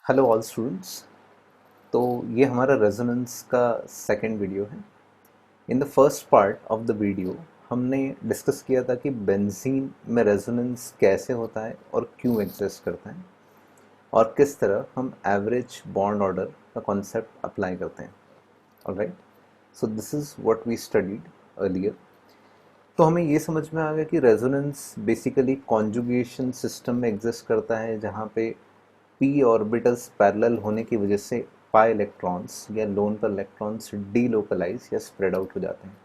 Hello all students. तो ये हमारा रेजोनेंस का सेकंड वीडियो है। In the first part of the video हमने डिस्कस किया था कि बेंजीन में रेजोनेंस कैसे होता है और क्यों एग्जिस्ट करता है और किस तरह हम एवरेज बॉन्ड ऑर्डर का कॉन्सेप्ट अप्लाई करते हैं। Alright, so this is what we studied earlier. तो हमें ये समझ में आ गया कि रेजोनेंस बेसिकली कॉन्जुगेशन सिस्टम में एग्जिस्ट करता है, जहाँ पे पी ऑर्बिटल्स पैरेलल होने की वजह से पाई इलेक्ट्रॉन्स या लोन पर इलेक्ट्रॉन्स डीलोकलाइज या स्प्रेड आउट हो जाते हैं।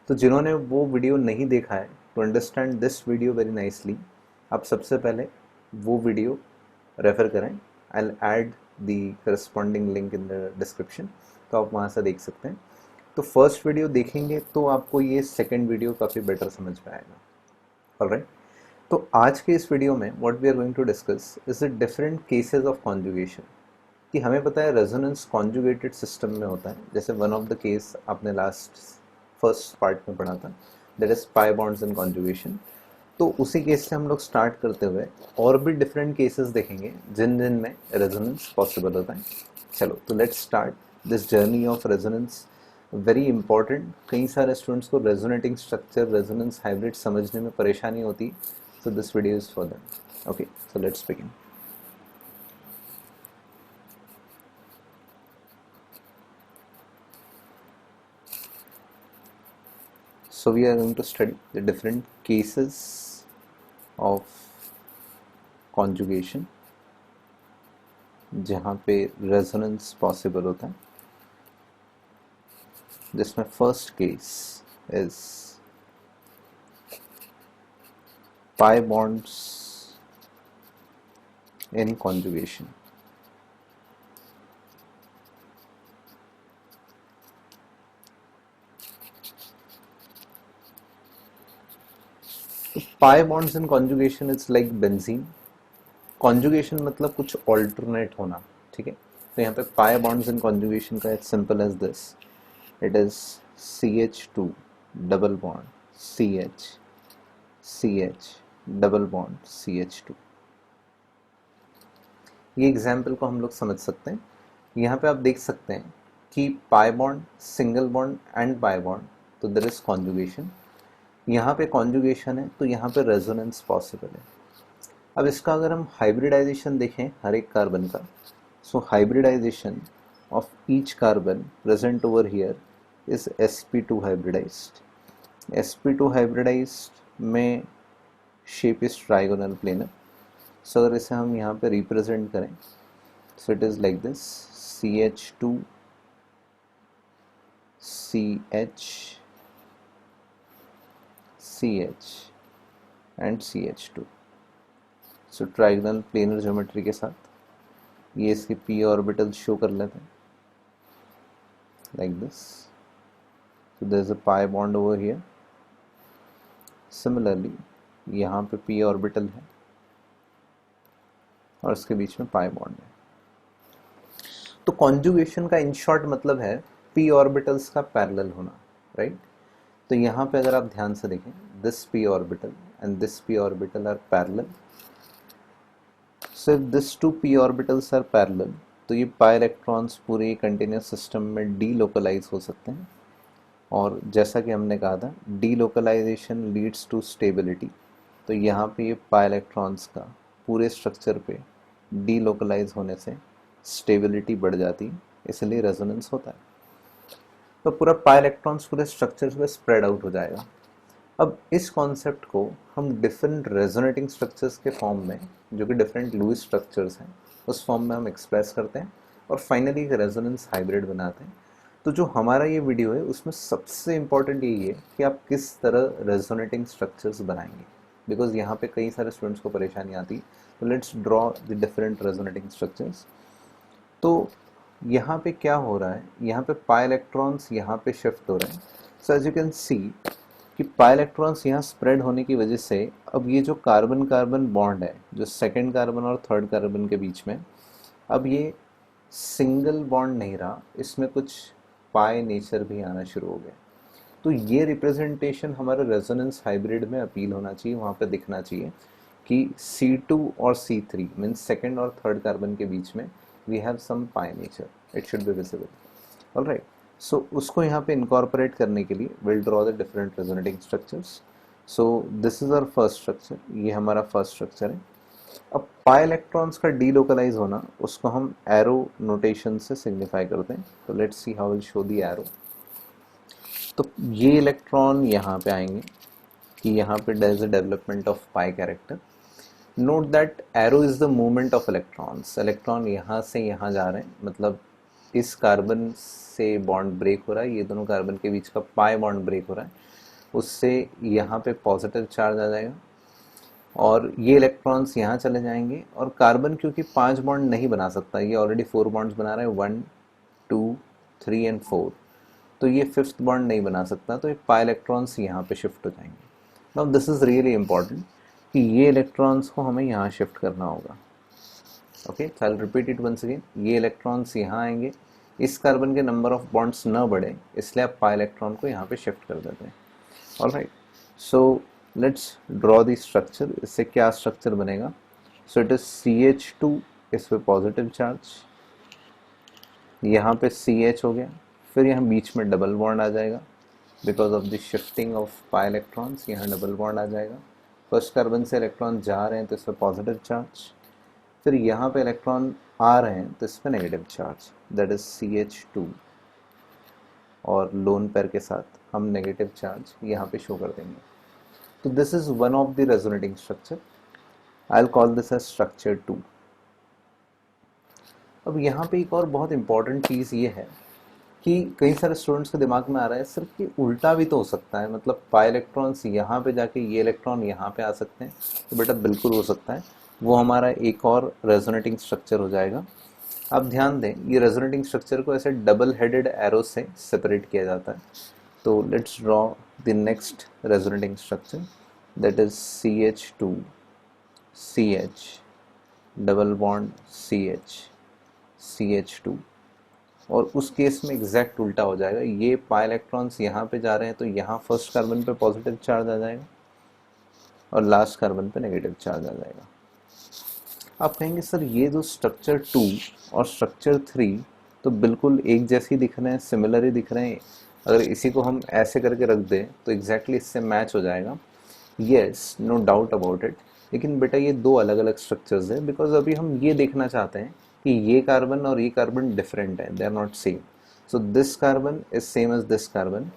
तो जिन्होंने वो वीडियो नहीं देखा है, to understand this video very nicely, आप सबसे पहले वो वीडियो रेफ़र करें। I will add the corresponding link in the description, तो आप वहाँ से देख सकते हैं। तो फर्स्ट वीडियो देखेंगे तो आपको ये सेकेंड वीडियो काफ़ी बेटर समझ में आएगा। ऑलराइट, तो आज के इस वीडियो में what we are going to discuss is the different cases of conjugation. कि हमें पता है रेजोनेंस कॉन्जुगेटेड सिस्टम में होता है, जैसे वन ऑफ द केस आपने लास्ट फर्स्ट पार्ट में पढ़ा था, that is pi bonds in conjugation. तो उसी केस से हम लोग स्टार्ट करते हुए और भी डिफरेंट केसेस देखेंगे जिन जिन में रेजोनेंस पॉसिबल होता है। चलो, तो let's start this journey of resonance. Very important, कई सारे स्टूडेंट्स को रेजोनेटिंग स्ट्रक्चर, रेजोनेंस हाइब्रिड समझने में परेशानी होती, so this video is for them. Okay, so let's begin. So we are going to study the different cases of conjugation जहाँ पे resonance possible होता है, जिसमें first case is pi bonds in conjugation. Pi bonds in conjugation is like benzene. Conjugation मतलब कुछ alternate होना, ठीक है। तो यहाँ पे पाई बॉन्ड्स इन कॉन्जुगेशन का it's simple as this, it is CH2 double bond CH, CH double bond CH2। ये एग्जाम्पल को हम लोग समझ सकते हैं। यहाँ पे आप देख सकते हैं कि pi bond, single bond and pi bond, तो देयर इज कॉन्जुगेशन। यहाँ पे कॉन्जुगेशन है तो यहाँ पे रेजोनेंस पॉसिबल है। अब इसका अगर हम हाइब्रिडाइजेशन देखें हर एक कार्बन का, so hybridization of each carbon present over here is sp2 hybridized. sp2 hybridized में shape is trigonal planar. So अगर इसे हम यहाँ पे रिप्रेजेंट करें, so it is like this, CH2 CH CH and CH2। So trigonal planar geometry के साथ ये इसके p ऑर्बिटल शो कर लेते हैं like this. So there is a pi bond over here. Similarly यहाँ पे p ऑर्बिटल है और इसके बीच में पाई बॉन्ड है। तो कॉन्जुगेशन का इन शॉर्ट मतलब है p ऑर्बिटल्स का पैरेलल होना, राइट। तो यहाँ पे अगर आप ध्यान से देखें, this p orbital and this p orbital are parallel. So if this two p orbitals are parallel, तो ये पाई इलेक्ट्रॉन्स पूरे कंटिन्यूस सिस्टम में डीलोकलाइज हो सकते हैं। और जैसा कि हमने कहा था, डीलोकलाइजेशन लीड्स टू स्टेबिलिटी। तो यहाँ पे ये पाई इलेक्ट्रॉन्स का पूरे स्ट्रक्चर पे डीलोकलाइज होने से स्टेबिलिटी बढ़ जाती है, इसलिए रेजोनेंस होता है। तो पूरा पाई इलेक्ट्रॉन्स पूरे स्ट्रक्चर पे स्प्रेड आउट हो जाएगा। अब इस कॉन्सेप्ट को हम डिफरेंट रेजोनेटिंग स्ट्रक्चर्स के फॉर्म में, जो कि डिफरेंट लुईस स्ट्रक्चर्स हैं, उस फॉर्म में हम एक्सप्रेस करते हैं और फाइनली एक रेजोनेंस हाइब्रिड बनाते हैं। तो जो हमारा ये वीडियो है उसमें सबसे इम्पॉर्टेंट यही है कि आप किस तरह रेजोनेटिंग स्ट्रक्चर्स बनाएंगे, बिकॉज यहाँ पे कई सारे स्टूडेंट्स को परेशानी आती है। तो let's draw the different resonating structures. तो यहाँ पे क्या हो रहा है, यहाँ पे पाई इलेक्ट्रॉन्स यहाँ पे शिफ्ट हो रहे हैं। So as you can see कि पाई इलेक्ट्रॉन्स यहाँ स्प्रेड होने की वजह से अब ये जो कार्बन कार्बन बॉन्ड है, जो सेकेंड कार्बन और थर्ड कार्बन के बीच में, अब ये सिंगल बॉन्ड नहीं रहा, इसमें कुछ पाई नेचर भी आना शुरू हो गया। तो ये रिप्रेजेंटेशन हमारे रेजोनेंस हाइब्रिड में अपील होना चाहिए, वहाँ पे दिखना चाहिए कि C2 और C3 मीन्स सेकेंड और थर्ड कार्बन के बीच में we have some pi nature, it should be visible. Alright, so उसको यहाँ पे इनकॉर्पोरेट करने के लिए will draw the different resonating structures. So this is our first structure, ये हमारा फर्स्ट स्ट्रक्चर है। अब पाई इलेक्ट्रॉन्स का डीलोकलाइज होना उसको हम एरो नोटेशन से सिग्निफाई करते हैं। तो let's see how will show the arrow. तो ये इलेक्ट्रॉन यहाँ पे आएंगे कि यहाँ पे there is a development of pi character. Note that arrow is the movement of electrons, electron यहाँ से यहाँ जा रहे हैं, मतलब इस कार्बन से बॉन्ड ब्रेक हो रहा है, ये दोनों कार्बन के बीच का पाई बॉन्ड ब्रेक हो रहा है, उससे यहाँ पे पॉजिटिव चार्ज आ जाएगा और ये इलेक्ट्रॉन्स यहाँ चले जाएंगे। और कार्बन क्योंकि 5 बॉन्ड नहीं बना सकता, ये ऑलरेडी 4 बॉन्ड्स बना रहा है, 1 2 3 एंड 4, तो ये 5th बॉन्ड नहीं बना सकता, तो ये पाई इलेक्ट्रॉन्स यहाँ पे शिफ्ट हो जाएंगे। Now this is really important कि ये इलेक्ट्रॉन्स को हमें यहाँ शिफ्ट करना होगा। Okay, I will repeat it once again, ये इलेक्ट्रॉन्स यहाँ आएंगे, इस कार्बन के नंबर ऑफ बॉन्ड्स न बढ़े, इसलिए आप पाई इलेक्ट्रॉन को यहाँ पे शिफ्ट कर देते हैं। Alright, so let's draw the structure. इससे क्या स्ट्रक्चर बनेगा? सो इट इज CH2, इस पे पॉजिटिव चार्ज, यहाँ पे CH हो गया, फिर यहाँ बीच में डबल बॉन्ड आ जाएगा because of the shifting of pi electrons, यहाँ डबल बॉन्ड आ जाएगा। फर्स्ट कार्बन से इलेक्ट्रॉन जा रहे हैं तो इस पर पॉजिटिव चार्ज, फिर यहाँ पे इलेक्ट्रॉन आ रहे हैं तो इस पर negative charge, that is CH2, और लोन पेयर के साथ हम नेगेटिव चार्ज यहाँ पे शो कर देंगे। तो this is one of the resonating structure, I will call this as structure 2। अब यहाँ पे एक और बहुत इंपॉर्टेंट चीज़ ये है कि कई सारे स्टूडेंट्स के दिमाग में आ रहा है सर कि उल्टा भी तो हो सकता है, मतलब पाई इलेक्ट्रॉन्स यहाँ पे जाके ये इलेक्ट्रॉन यहाँ पे आ सकते हैं। तो बेटा बिल्कुल हो सकता है, वो हमारा एक और रेजोनेटिंग स्ट्रक्चर हो जाएगा। आप ध्यान दें, ये रेजोनेटिंग स्ट्रक्चर को ऐसे डबल हेडेड एरो से सेपरेट किया जाता है। तो let's draw the next resonating structure, that is CH2 CH double bond CH CH2, और उस केस में एग्जैक्ट उल्टा हो जाएगा, ये पाई इलेक्ट्रॉन्स यहाँ पे जा रहे हैं तो यहाँ फर्स्ट कार्बन पे पॉजिटिव चार्ज आ जाएगा और लास्ट कार्बन पे नेगेटिव चार्ज आ जाएगा। आप कहेंगे सर ये जो स्ट्रक्चर 2 और स्ट्रक्चर 3 तो बिल्कुल एक जैसे ही दिख रहे हैं, सिमिलर ही दिख रहे हैं, अगर इसी को हम ऐसे करके रख दें तो एग्जैक्टली इससे मैच हो जाएगा। Yes, no doubt about it, लेकिन बेटा ये दो अलग अलग स्ट्रक्चर्स हैं, बिकॉज अभी हम ये देखना चाहते हैं कि ये कार्बन और ये कार्बन डिफरेंट है, they are not same. So this carbon is same as this carbon,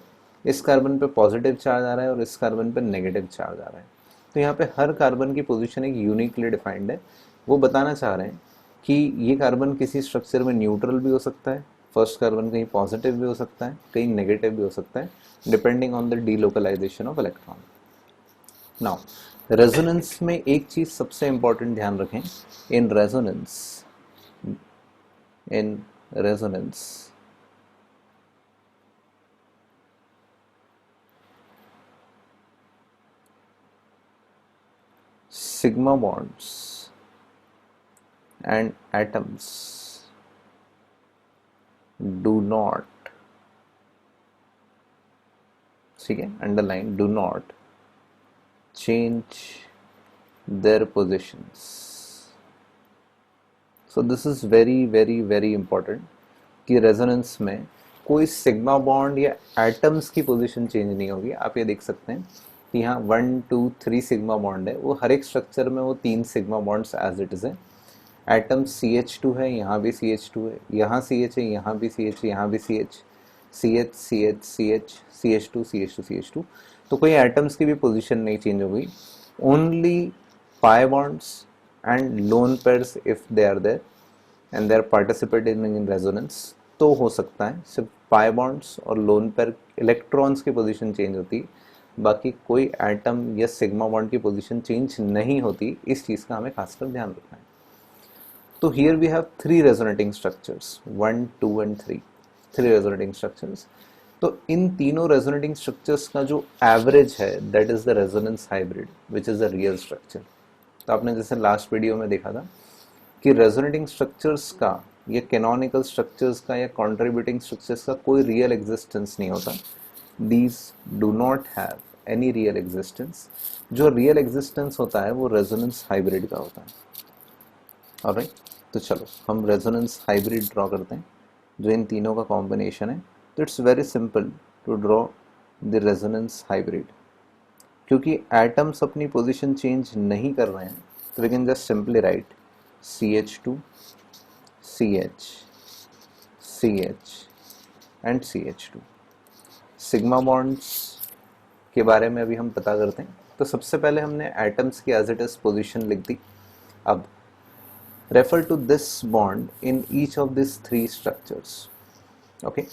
इस कार्बन पे पॉजिटिव चार्ज आ रहा है और इस कार्बन पे नेगेटिव चार्ज आ रहा है। तो यहाँ पे हर कार्बन की पोजीशन एक यूनिकली डिफाइंड है। वो बताना चाह रहे हैं कि ये कार्बन किसी स्ट्रक्चर में न्यूट्रल भी हो सकता है, फर्स्ट कार्बन कहीं पॉजिटिव भी हो सकता है, कहीं नेगेटिव भी हो सकता है, depending on the delocalisation of electron. Now resonance में एक चीज सबसे इंपॉर्टेंट ध्यान रखें, in resonance sigma bonds and atoms do not, ठीक है, underline do not change their positions. So this is very very very important कि रेजोनेंस में कोई सिग्मा बॉन्ड या एटम्स की पोजीशन चेंज नहीं होगी। आप ये देख सकते हैं कि यहाँ 1 2 3 सिग्मा बॉन्ड है, वो हर एक स्ट्रक्चर में वो 3 sigma bonds as it is है। एटम CH2 है, यहाँ भी CH2 है, यहाँ CH है, यहाँ भी CH है, यहाँ भी CH, CH CH CH CH2 CH2 CH2। तो कोई एटम्स की भी पोजीशन नहीं चेंज हो गई, only pi bonds and lone pairs if they are there and they are participating in resonance, तो हो सकता है सिर्फ पाई बॉन्ड्स और लोन पेयर इलेक्ट्रॉन्स की पोजीशन चेंज होती है, बाकी कोई एटम या सिग्मा बॉन्ड की पोजीशन चेंज नहीं होती। इस चीज़ का हमें खासकर ध्यान रखना है। तो here we have 3 resonating structures, 1 2 and 3 resonating structures. तो इन तीनों रेजोनेटिंग स्ट्रक्चर्स का जो एवरेज है that is the resonance hybrid which is the real structure. तो आपने जैसे लास्ट वीडियो में देखा था कि रेजोनेटिंग स्ट्रक्चर्स का या कैनोनिकल स्ट्रक्चर्स का या कॉन्ट्रीब्यूटिंग स्ट्रक्चर्स का कोई रियल एग्जिस्टेंस नहीं होता। These do not have any real existence. जो रियल एग्जिस्टेंस होता है वो रेजोनेंस हाइब्रिड का होता है। ऑलराइट, तो चलो हम रेजोनेंस हाइब्रिड ड्रॉ करते हैं जो इन तीनों का कॉम्बिनेशन है। तो it's very simple to draw the resonance hybrid. क्योंकि एटम्स अपनी पोजीशन चेंज नहीं कर रहे हैं तो we can just simply write CH2 CH CH and CH2। Sigma bonds के बारे में अभी हम पता करते हैं। तो सबसे पहले हमने एटम्स की एज इट इज पोजीशन लिख दी। अब refer to this bond in each of this three structures. Okay,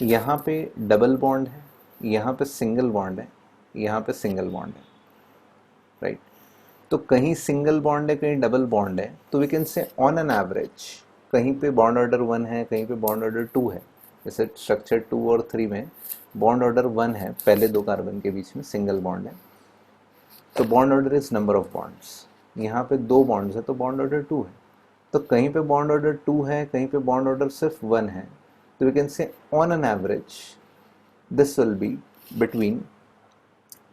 यहाँ पे डबल बॉन्ड है, यहाँ पे सिंगल बॉन्ड है, यहाँ पे सिंगल बॉन्ड है, राइट। तो कहीं सिंगल बॉन्ड है, कहीं डबल बॉन्ड है, तो we can say on an average कहीं पे बॉन्ड ऑर्डर 1 है, कहीं पे बॉन्ड ऑर्डर 2 है। जैसे स्ट्रक्चर 2 और 3 में बॉन्ड ऑर्डर 1 है, पहले दो कार्बन के बीच में सिंगल बॉन्ड है, तो bond order is number of bonds. यहाँ पे दो बॉन्ड्स है तो बॉन्ड ऑर्डर 2 है। तो कहीं पे बॉन्ड ऑर्डर 2 है, कहीं पे बॉन्ड ऑर्डर सिर्फ 1 है, तो we can say on an average this will be between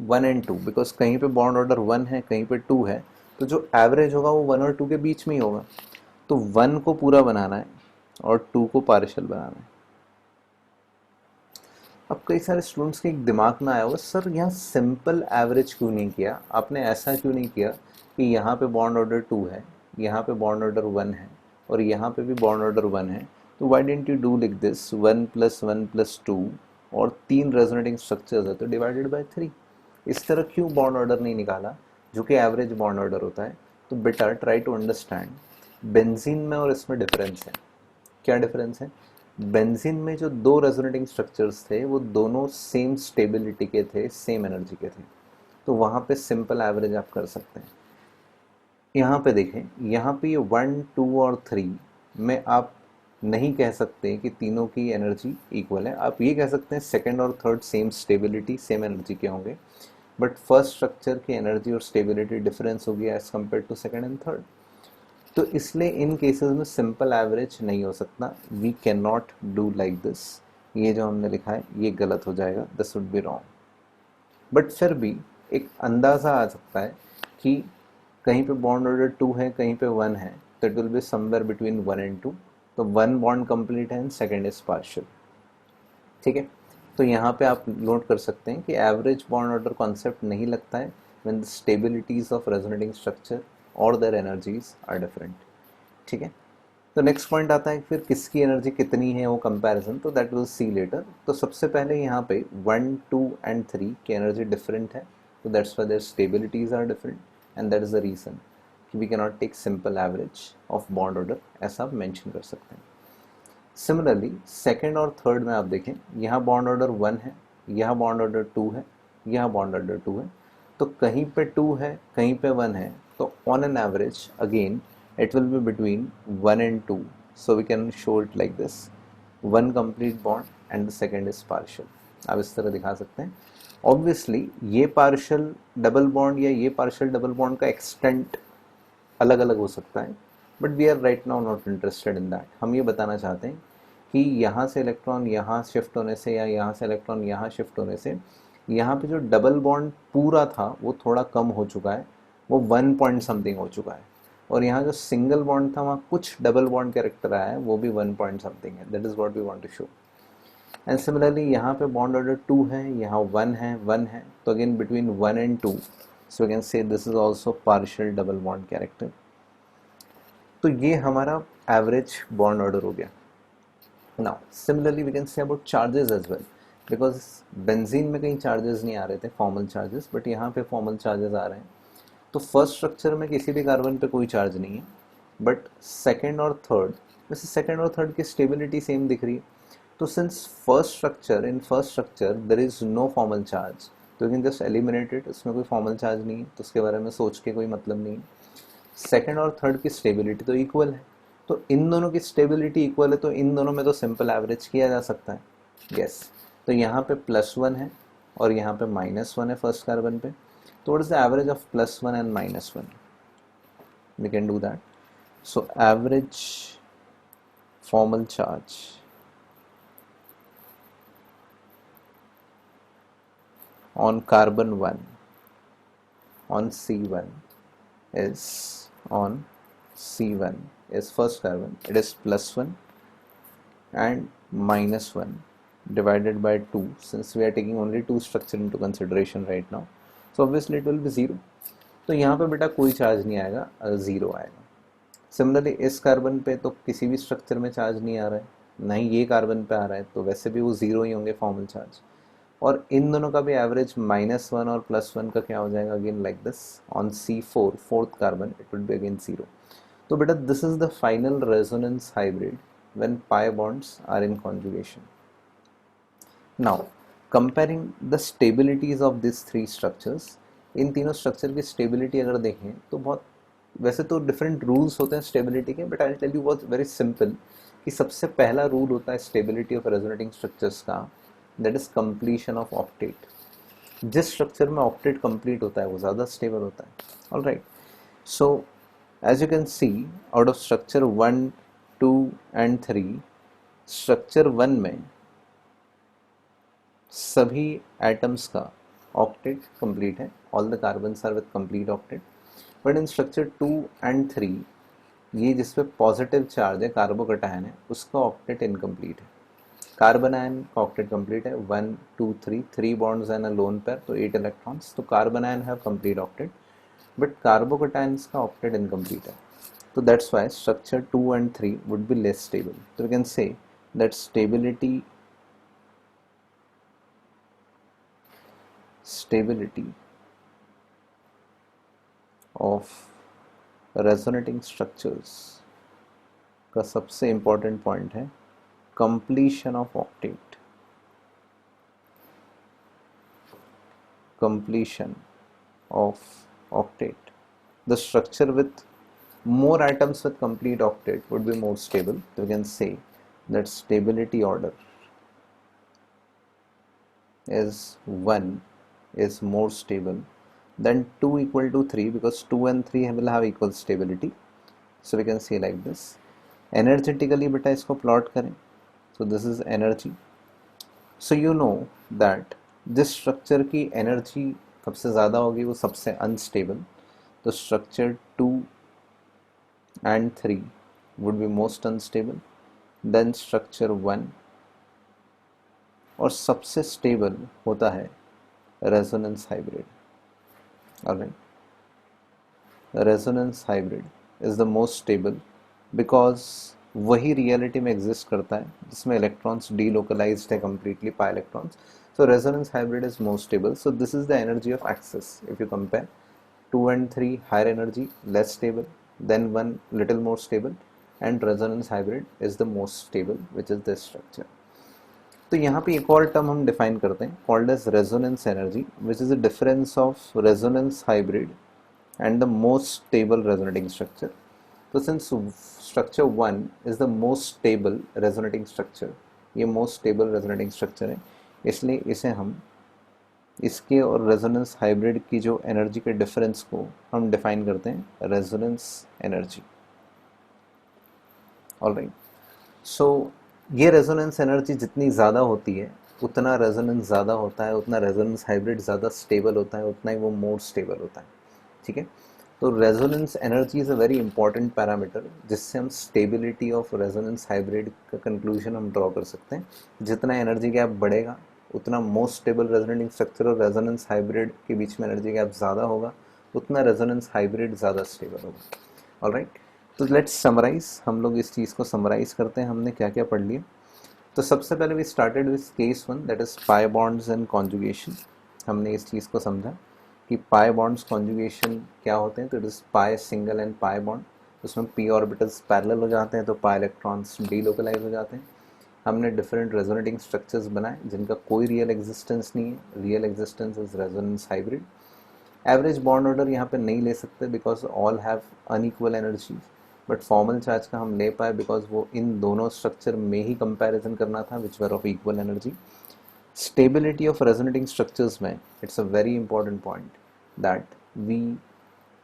1 and 2, because कहीं पे बॉन्ड ऑर्डर 1 है, कहीं पे 2 है, तो जो एवरेज होगा वो 1 और 2 के बीच में ही होगा। तो 1 को पूरा बनाना है और 2 को पार्शियल बनाना है। अब कई सारे स्टूडेंट्स के एक दिमाग में आया होगा, सर यहाँ सिंपल एवरेज क्यों नहीं किया, आपने ऐसा क्यों नहीं किया कि यहाँ पे बॉन्ड ऑर्डर 2 है, यहाँ पे बॉन्ड ऑर्डर 1 है और यहाँ पे भी बॉन्ड ऑर्डर 1 है, तो why didn't you do like this 1 + 1 + 2 और 3 रेजोनेटिंग स्ट्रक्चर्स है तो डिवाइडेड बाय 3। इस तरह क्यों बॉन्ड ऑर्डर नहीं निकाला जो कि एवरेज बॉन्ड ऑर्डर होता है। तो बेटा ट्राई टू अंडरस्टैंड बेंजीन में और इसमें डिफरेंस है। क्या डिफरेंस है? बेंजीन में जो दो रेजोनेटिंग स्ट्रक्चर्स थे वो दोनों सेम स्टेबिलिटी के थे, सेम एनर्जी के थे, तो वहाँ पे सिंपल एवरेज आप कर सकते हैं। यहाँ पे देखें, यहाँ पे ये 1, 2 और 3 में आप नहीं कह सकते कि तीनों की एनर्जी इक्वल है। आप ये कह सकते हैं सेकंड और third same stability same energy के होंगे, बट फर्स्ट स्ट्रक्चर की एनर्जी और स्टेबिलिटी डिफरेंस होगी as compare to second and third. तो इसलिए इन केसेस में सिंपल एवरेज नहीं हो सकता। We can not do like this. ये जो हमने लिखा है ये गलत हो जाएगा, this would be wrong. But फिर भी एक अंदाज़ा आ सकता है कि कहीं पे बॉन्ड ऑर्डर 2 है, कहीं पे 1 है, तो it will be somewhere between 1 and 2। तो 1 बॉन्ड कंप्लीट है एंड सेकेंड इज पार्शियल। ठीक है, तो यहाँ पे आप नोट कर सकते हैं कि एवरेज बॉन्ड ऑर्डर कॉन्सेप्ट नहीं लगता है when the stabilities of resonating structure और देयर एनर्जीज आर डिफरेंट। ठीक है, तो नेक्स्ट पॉइंट आता है फिर किसकी एनर्जी कितनी है वो कंपैरिजन, तो दैट विल सी लेटर। तो सबसे पहले यहाँ पे 1, 2 एंड 3 की एनर्जी डिफरेंट है, तो that's why their stabilities are different and that is the reason कि we can not take simple average of bond order, ऐसा आप मेंशन कर सकते हैं। सिमिलरली सेकेंड और थर्ड में आप देखें, यहाँ बॉन्ड ऑर्डर 1 है, यहाँ बॉन्ड ऑर्डर 2 है, यहाँ बॉन्ड ऑर्डर 2 है, तो कहीं पे 2 है, कहीं पे 1 है, तो on an average again it will be between 1 and 2, so we can show it like this, one complete bond and the second is partial। आप इस तरह दिखा सकते हैं। ऑब्वियसली ये पार्शियल डबल बॉन्ड या ये पार्शियल डबल बॉन्ड का एक्सटेंट अलग अलग हो सकता है, but we are right now not interested in that. हम ये बताना चाहते हैं कि यहाँ से इलेक्ट्रॉन यहाँ शिफ्ट होने से या यहाँ से इलेक्ट्रॉन यहाँ शिफ्ट होने से यहाँ पे जो डबल बॉन्ड पूरा था वो थोड़ा कम हो चुका है, वो 1 पॉइंट समथिंग हो चुका है, और यहाँ जो सिंगल बॉन्ड था वहाँ कुछ डबल बॉन्ड कैरेक्टर आया है, वो भी 1 पॉइंट समथिंग है। That is what we want to show. And similarly यहाँ पे बॉन्ड ऑर्डर 2 है, यहाँ 1 है, 1 है, तो again between 1 and 2, so we can say this is also partial double bond character. तो ये हमारा एवरेज बॉन्ड ऑर्डर हो गया। Now similarly we can say about charges as well, because benzene में कहीं चार्जेस नहीं आ रहे थे फॉर्मल चार्जेस, बट यहाँ पे फॉर्मल चार्जेस आ रहे हैं। तो फर्स्ट स्ट्रक्चर में किसी भी कार्बन पे कोई चार्ज नहीं है, बट सेकेंड और थर्ड, वैसे सेकेंड और थर्ड की स्टेबिलिटी सेम दिख रही है। तो since first structure in first structure there is no formal charge, तो you can just eliminate it, उसमें कोई फॉर्मल चार्ज नहीं है, तो उसके बारे में सोच के कोई मतलब नहीं है। सेकेंड और थर्ड की स्टेबिलिटी तो इक्वल है, तो इन दोनों की स्टेबिलिटी इक्वल है, तो इन दोनों में तो सिंपल एवरेज किया जा सकता है। यस, तो यहाँ पे +1 है और यहाँ पे -1 है फर्स्ट कार्बन पे, तो what is the average of +1 and -1? We can do that. So average formal charge on carbon 1 on C1 is on C1 is first carbon, it is +1 and -1 divided by 2, since we are taking only 2 structure into consideration right now, so obviously it will be 0. तो यहाँ पे बेटा कोई charge नहीं आएगा, 0 आएगा. Similarly इस carbon पे तो किसी भी स्ट्रक्चर में चार्ज नहीं आ रहा है, ना ही ये कार्बन पे आ रहा है, तो वैसे भी वो 0 ही होंगे फॉर्मल चार्ज. और इन दोनों का भी एवरेज -1 और +1 का क्या हो जाएगा, again like this. On C4 fourth carbon it will be again 0. तो बेटा this is the final resonance hybrid when pi bonds are in conjugation. Now comparing the stabilities of this three structures, इन तीनों structure की stability अगर देखें तो बहुत, वैसे तो डिफरेंट रूल्स होते हैं स्टेबिलिटी के, बट आई टेल यू बहुत वेरी सिंपल कि सबसे पहला रूल होता है स्टेबिलिटी ऑफ रेजोनेटिंग स्ट्रक्चर्स का, that is completion of octet. जिस स्ट्रक्चर में ऑक्टेट कंप्लीट होता है वो ज़्यादा स्टेबल होता है. Alright, so as you can see out of structure 1, 2 and 3, structure 1 में सभी एटम्स का ऑक्टेट कंप्लीट है, all the carbons are with complete octet. But in structure 2 and 3 ये जिसपे पॉजिटिव चार्ज है, कार्बोकैटायन है, उसका ऑक्टेट इनकम्प्लीट है. कार्बन आयन का ऑक्टेट कंप्लीट है, 1 2 3, 3 bonds and a lone pair, तो 8 इलेक्ट्रॉन्स, तो carbanion have complete octet, but carbocations का ऑक्टेट इनकम्प्लीट है. तो that's why structure 2 and 3 would be less stable. तो we can say that stability of resonating structures का सबसे important point है completion of octet. Completion of octet. The structure with more atoms with complete octet would be more stable. So we can say that stability order is 1 is more stable than 2 equal to 3, because 2 and 3 will have equal stability. So we can say like this. Energetically beta इसको plot करें, so this is energy. So you know that जिस structure की energy सबसे ज़्यादा होगी वो सबसे unstable, तो structure 2 and 3 would be most unstable, then structure 1, और सबसे stable होता है resonance hybrid. Alright, resonance hybrid is the most stable because वही रियलिटी में एग्जिस्ट करता है जिसमें इलेक्ट्रॉन्स delocalized है completely, pi electrons. So resonance hybrid is more stable. So this is the energy of axis. If you compare 2 and 3, higher energy, less stable, then 1 little more stable, and resonance hybrid is the most stable, which is this structure. तो यहाँ पे एक और term हम define करते हैं called as resonance energy, which is the difference of resonance hybrid and the most stable resonating structure. तो since structure 1 is the most stable resonating structure, ये मोस्ट स्टेबल रेजोनेटिंग स्ट्रक्चर है, इसलिए इसे हम इसके और रेजोनेंस हाइब्रिड की जो एनर्जी के डिफरेंस को हम डिफाइन करते हैं रेजोनेंस एनर्जी. ऑलराइट, सो ये रेजोनेंस एनर्जी जितनी ज़्यादा होती है उतना रेजोनेंस ज़्यादा होता है, उतना रेजोनेंस हाइब्रिड ज़्यादा स्टेबल होता है, उतना ही वो मोर स्टेबल होता है. ठीक है, तो resonance energy is a very important parameter जिससे हम स्टेबिलिटी ऑफ रेजोनेंस हाइब्रिड का कंक्लूजन हम ड्रॉ कर सकते हैं. जितना एनर्जी गैप बढ़ेगा उतना मोस्ट स्टेबल रेजोनेटिंग स्ट्रक्चर और रेजोनेंस हाइब्रिड के बीच में एनर्जी गैप ज़्यादा होगा, उतना रेजोनेंस हाइब्रिड ज़्यादा स्टेबल होगा. ऑलराइट, तो लेट्स समराइज, हम लोग इस चीज़ को समराइज करते हैं हमने क्या क्या पढ़ लिया. तो सबसे पहले we started with case 1, that is pi bonds and conjugation. हमने इस चीज़ को समझा कि पाई बॉन्ड्स कॉन्जुगेशन क्या होते हैं. तो it is pi single and pi bond, उसमें पी ऑर्बिटल्स पैरेलल हो जाते हैं तो पाई इलेक्ट्रॉन्स डीलोकलाइज हो जाते हैं. हमने डिफरेंट रेजोनेटिंग स्ट्रक्चर्स बनाए जिनका कोई रियल एग्जिस्टेंस नहीं है, real existence is resonance hybrid. Average bond order यहाँ पे नहीं ले सकते because all have unequal energy, but formal charge का हम ले पाए बिकॉज वो इन दोनों स्ट्रक्चर में ही कंपैरिजन करना था which were of equal energy. Stability of resonating structures में it's a very important point that we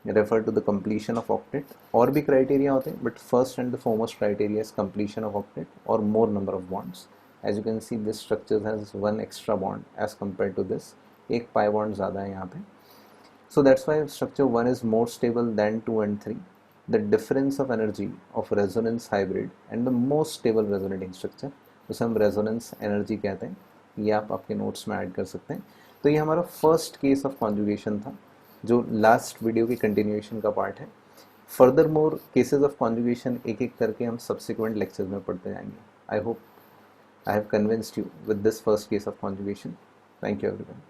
refer to the completion of octet. और भी क्राइटेरिया होते हैं but first and the foremost criteria is completion of octet और more number of bonds. As you can see this structure has 1 extra bond as compared to this, एक pi bond ज़्यादा है यहाँ पे. So that's why structure 1 is more stable than 2 and 3. The difference of energy of resonance hybrid and the most stable resonating structure, उसे हम resonance energy कहते हैं. ये आप आपके नोट्स में ऐड कर सकते हैं. तो ये हमारा फर्स्ट केस ऑफ कॉन्जुगेशन था, जो लास्ट वीडियो की कंटिन्यूएशन का पार्ट है. Further more cases of conjugation एक एक करके हम सब्सिक्वेंट लेक्चर्स में पढ़ते जाएंगे. I hope I have convinced you with this first case of conjugation. Thank you everyone.